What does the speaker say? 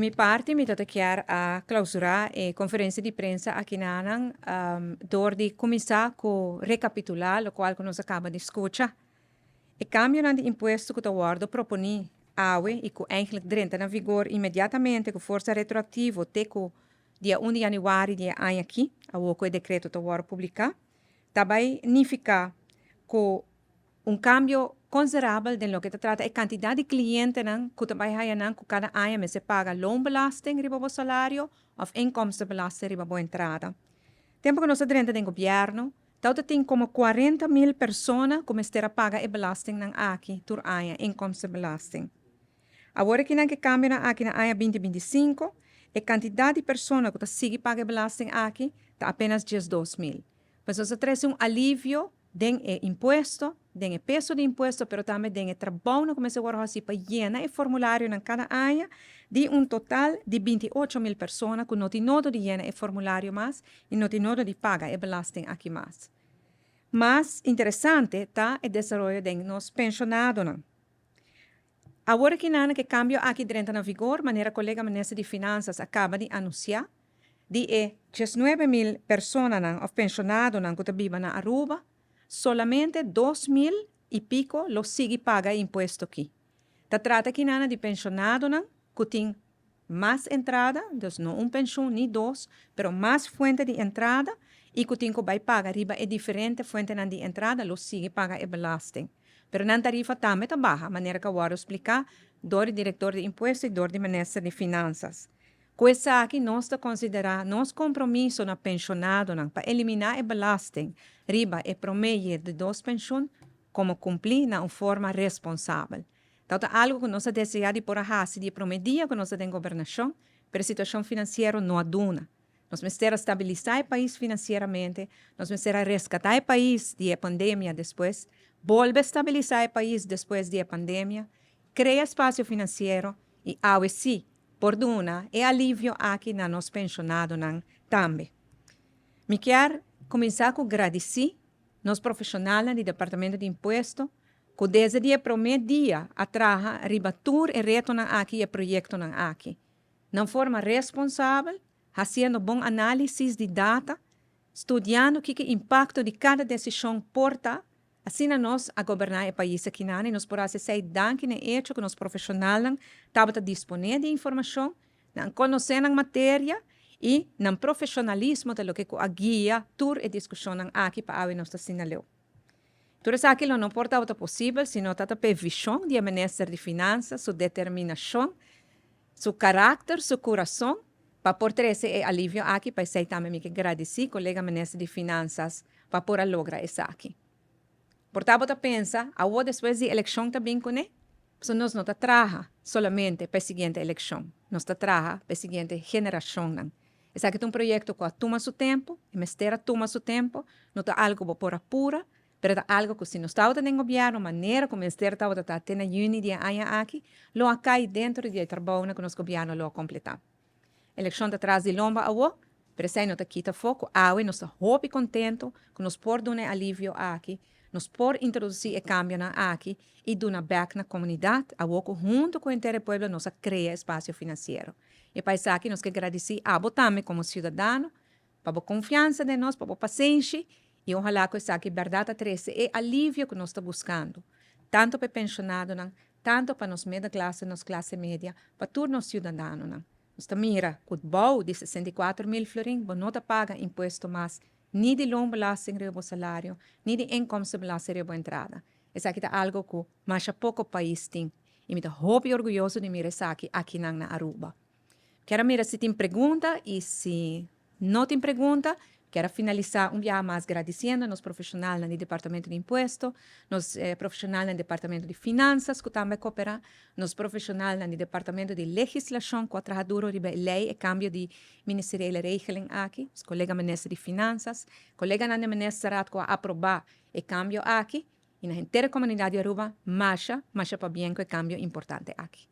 Mi parte mi toca chiar a clausurar a conferência de prensa aqui na Anang, door de começar com recapitular o qual que nós acaba de escutar. O cambio de imposto que o Word propõe awe e que eigenlijk entra na vigor imediatamente com força retroativa até o dia 1 de januário de ano aqui, o decreto do Word publicar, também significa que cambio considerável de lo que se trata de quantidad de clientes que trabajan que cada año se paga loonbelasting riba o salario o inkomstenbelasting riba a entrada. Tempo que nós dentro do governo, tanto tem como 40.000 pessoas que estão paga e belasting ng aqui tur año inkomstenbelasting. Agora que não cambia aqui na año 2025, a quantidade de pessoas que sigue paga belasting aqui está apenas 12.000. Mas nós traz alívio den imposto, den peso de imposto, pero também den trabalho como se agora assim para llenar o formulário em cada ano de total de 28.000 pessoas que não tem nada de llenar o formulário mais e não tem nada de pagar a belasting aqui mais. Mas interessante está o desenvolvimento de nos pensionados. Agora que cambio aqui dentro na vigor, maneira colega ministra de Finanças acaba de anunciar, de 19.000 pessoas of pensionados que vivem na Aruba, solamente 2.000 y pico los sigue paga impuesto aquí. Se trata aquí de pensionados que tienen más entrada, entonces no un pensión ni dos, pero más fuente de entrada y que tienen que pagar arriba es diferente fuente de entrada, los sigue paga el belasting. Pero la tarifa también está baja, manera que voy a explicar, do director de impuestos y do ministro de Finanzas. Questa aqui nós considerar nosso compromisso na pensionado para eliminar o belasting riba e promedio de duas pensões como cumprir na forma responsável. Então, é algo que nós desejamos por a de promedia que nós temos governação, pero a situação financeira não aduna. Nós precisamos estabilizar o país financeiramente, nós precisamos resgatar o país da pandemia depois, volver a estabilizar o país depois da pandemia, criar espaço financeiro e, ao sim, por duna e alívio aqui na nos pensionados também. Me quero começar com agradecer nos profissionais do Departamento de Imposto que desde dia primeiro dia atrás ribatur e retornar aqui o projeto aqui. De forma responsável, fazendo bom análise de data, estudando o que o impacto de cada decisão porta, assim nós a governar o país aqui na e nós podemos ser danke no hecho que os profissionais estavam disponíveis de informação, não conhecendo a matéria e no profissionalismo de lo que a guia, tour e discussão aqui para a nossa sinaleu. Tudo isso aqui não porta possível, sino tata a visão do ministro de Finanças, sua determinação, seu caráter, seu coração, para portar esse alívio aqui, para ser também me agradecer, colega ministro de Finanças, para poder lograr isso aqui. Portanto, pensa, agora depois da eleição também com ele, nós não trabalhamos solamente para a seguinte eleição, nós trabalhamos para a seguinte geração. Esse aqui é um projeto que toma seu tempo, e mestre toma seu tempo, não é algo por apura, mas é algo que se nós estamos no governo, a maneira como o mestre está tendo junho de ano aqui, lo cai dentro do trabalho que nosso governo lo completar. A eleição está atrás de lomba agora, mas se não está aqui, foco, nós estamos muito contentes que nos por dar alívio aqui, nos por introduzir o cambio aqui e dar back na comunidade, junto com o inteiro povo, nós criamos espaço financeiro. E para isso aqui, nós queremos agradecer a também como cidadão, para a confiança de nós, para a paciência, e ojalá que isso aqui, verdade, treze, é alívio que nós estamos buscando, tanto para pensionados, tanto para nós meia classe, nós classe média, para todos os cidadãos. Nós mira, o bom de 64.000 florins, não paga imposto mais, nem de loonbelasting riba o salário, nem de inkomstenbelasting riba a entrada. Isso aqui é algo que mais pouco país tem. E me estou muito orgulhoso de mirar isso aqui na Aruba. Quero mirar se tem pergunta e se não tem pergunta, quero finalizar dia mais agradecendo nos profissionais do Departamento de Imposto, nos profissionais do Departamento de Finanças, que também cooperam, nos profissionais do Departamento de Legislação, que trabalham sobre lei e cambio de ministerial regeling aqui, os colegas ministros de Finanças, colegas do Ministério que aprovar o cambio aqui, e na inteira comunidade de Aruba, marcha para bem com o cambio importante aqui.